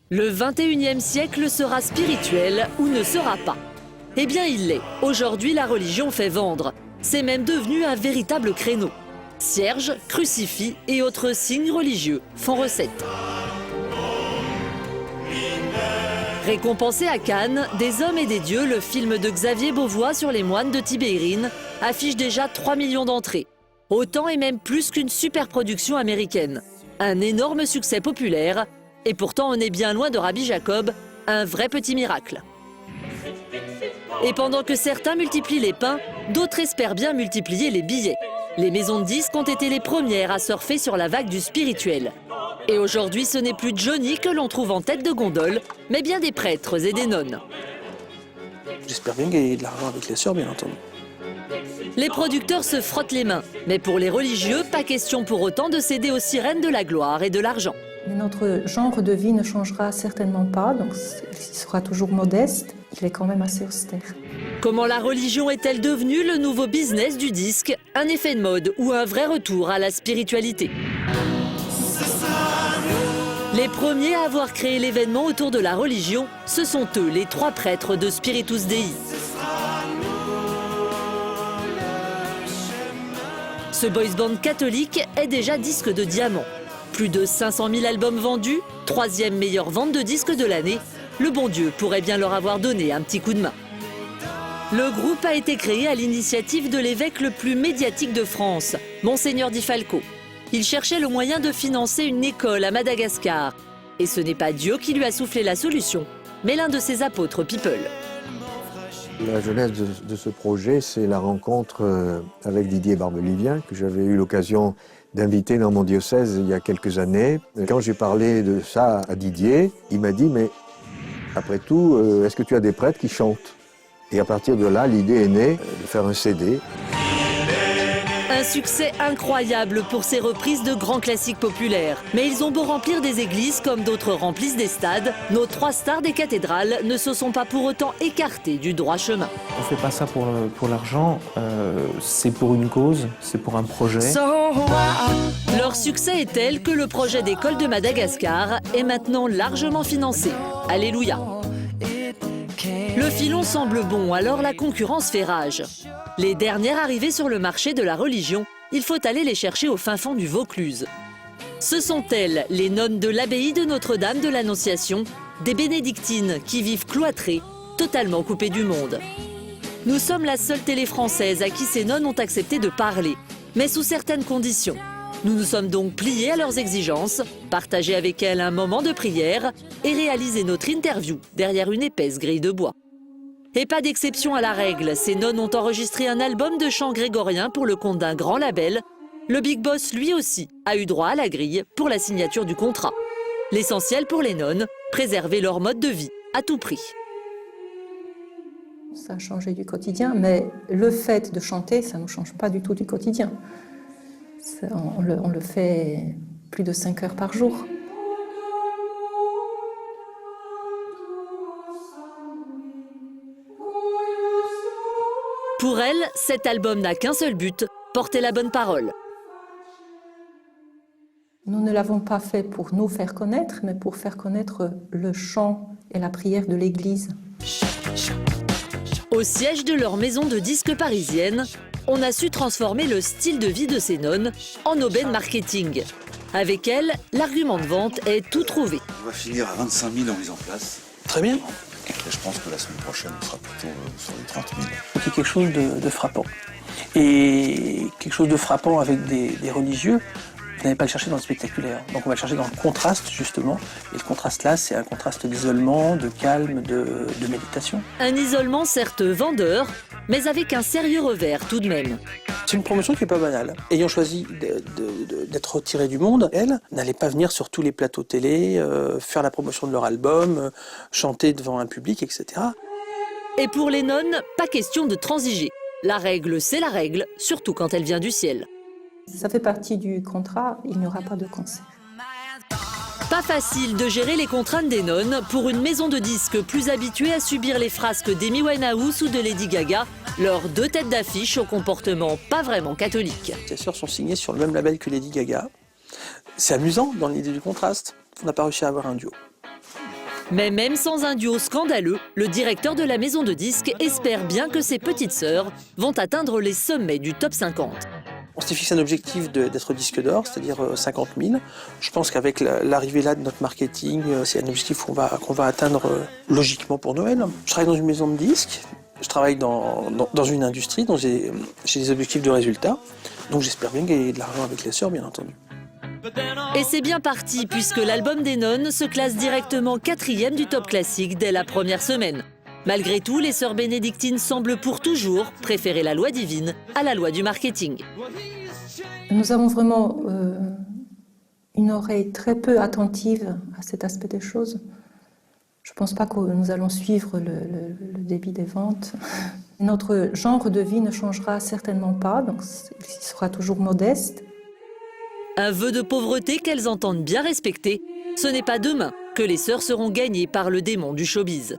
Le 21e siècle sera spirituel ou ne sera pas. Eh bien, il l'est. Aujourd'hui, la religion fait vendre. C'est même devenu un véritable créneau. Cierges, crucifix et autres signes religieux font recette. Récompensé à Cannes, Des hommes et des dieux, le film de Xavier Beauvois sur les moines de Tibérine, affiche déjà 3 millions d'entrées. Autant et même plus qu'une superproduction américaine. Un énorme succès populaire. Et pourtant, on est bien loin de Rabbi Jacob, un vrai petit miracle. Et pendant que certains multiplient les pains, d'autres espèrent bien multiplier les billets. Les maisons de disques ont été les premières à surfer sur la vague du spirituel. Et aujourd'hui, ce n'est plus Johnny que l'on trouve en tête de gondole, mais bien des prêtres et des nonnes. J'espère bien gagner de l'argent avec les sœurs, bien entendu. Les producteurs se frottent les mains, mais pour les religieux, pas question pour autant de céder aux sirènes de la gloire et de l'argent. Mais notre genre de vie ne changera certainement pas, donc il sera toujours modeste, il est quand même assez austère. Comment la religion est-elle devenue le nouveau business du disque, un effet de mode ou un vrai retour à la spiritualité? Les premiers à avoir créé l'événement autour de la religion, ce sont eux, les 3 prêtres de Spiritus Dei. Ce boys band catholique est déjà disque de diamant. Plus de 500 000 albums vendus, 3e meilleure vente de disques de l'année. Le bon Dieu pourrait bien leur avoir donné un petit coup de main. Le groupe a été créé à l'initiative de l'évêque le plus médiatique de France, Monseigneur Di Falco. Il cherchait le moyen de financer une école à Madagascar. Et ce n'est pas Dieu qui lui a soufflé la solution, mais l'un de ses apôtres people. La genèse de ce projet, c'est la rencontre avec Didier Barbelivien, que j'avais eu l'occasion d'inviter dans mon diocèse il y a quelques années. Quand j'ai parlé de ça à Didier, il m'a dit « mais après tout, est-ce que tu as des prêtres qui chantent ?» Et à partir de là, l'idée est née de faire un CD. Un succès incroyable pour ces reprises de grands classiques populaires. Mais ils ont beau remplir des églises comme d'autres remplissent des stades, nos 3 stars des cathédrales ne se sont pas pour autant écartés du droit chemin. On ne fait pas ça pour l'argent, c'est pour une cause, c'est pour un projet. Leur succès est tel que le projet d'école de Madagascar est maintenant largement financé. Alléluia. Le filon semble bon, alors la concurrence fait rage. Les dernières arrivées sur le marché de la religion, il faut aller les chercher au fin fond du Vaucluse. Ce sont elles, les nonnes de l'abbaye de Notre-Dame de l'Annonciation, des bénédictines qui vivent cloîtrées, totalement coupées du monde. Nous sommes la seule télé française à qui ces nonnes ont accepté de parler, mais sous certaines conditions. Nous nous sommes donc pliés à leurs exigences, partagé avec elles un moment de prière et réalisé notre interview derrière une épaisse grille de bois. Et pas d'exception à la règle, ces nonnes ont enregistré un album de chants grégoriens pour le compte d'un grand label. Le Big Boss, lui aussi, a eu droit à la grille pour la signature du contrat. L'essentiel pour les nonnes, préserver leur mode de vie à tout prix. Ça a changé du quotidien, mais le fait de chanter, ça ne nous change pas du tout du quotidien. On le fait plus de 5 heures par jour. Pour elle, cet album n'a qu'un seul but, porter la bonne parole. Nous ne l'avons pas fait pour nous faire connaître, mais pour faire connaître le chant et la prière de l'Église. Au siège de leur maison de disques parisienne, on a su transformer le style de vie de ces nonnes en aubaine marketing. Avec elles, l'argument de vente est tout trouvé. On va finir à 25 000 en mise en place. Très bien. Et je pense que la semaine prochaine, on sera plutôt sur les 30 000. C'est quelque chose de frappant. Et quelque chose de frappant avec des religieux, vous n'allez pas le chercher dans le spectaculaire. Donc on va le chercher dans le contraste, justement. Et le contraste-là, c'est un contraste d'isolement, de calme, de méditation. Un isolement certes vendeur, mais avec un sérieux revers tout de même. C'est une promotion qui n'est pas banale. Ayant choisi d'être retirée du monde, elles n'allaient pas venir sur tous les plateaux télé, faire la promotion de leur album, chanter devant un public, etc. Et pour les nonnes, pas question de transiger. La règle, c'est la règle, surtout quand elle vient du ciel. Ça fait partie du contrat, il n'y aura pas de concert. Pas facile de gérer les contraintes des nonnes pour une maison de disques plus habituée à subir les frasques d'Amy Winehouse ou de Lady Gaga, leurs 2 têtes d'affiche au comportement pas vraiment catholique. Ces sœurs sont signées sur le même label que Lady Gaga. C'est amusant dans l'idée du contraste. On n'a pas réussi à avoir un duo. Mais même sans un duo scandaleux, le directeur de la maison de disques espère bien que ses petites sœurs vont atteindre les sommets du top 50. On s'est fixé un objectif d'être disque d'or, c'est-à-dire 50 000. Je pense qu'avec l'arrivée là de notre marketing, c'est un objectif qu'on va atteindre logiquement pour Noël. Je travaille dans une maison de disques, je travaille dans une industrie dont j'ai des objectifs de résultats. Donc j'espère bien gagner de l'argent avec les sœurs, bien entendu. Et c'est bien parti puisque l'album des nonnes se classe directement 4e du top classique dès la première semaine. Malgré tout, les sœurs bénédictines semblent pour toujours préférer la loi divine à la loi du marketing. Nous avons vraiment une oreille très peu attentive à cet aspect des choses. Je ne pense pas que nous allons suivre le débit des ventes. Notre genre de vie ne changera certainement pas, donc il sera toujours modeste. Un vœu de pauvreté qu'elles entendent bien respecter. Ce n'est pas demain que les sœurs seront gagnées par le démon du showbiz.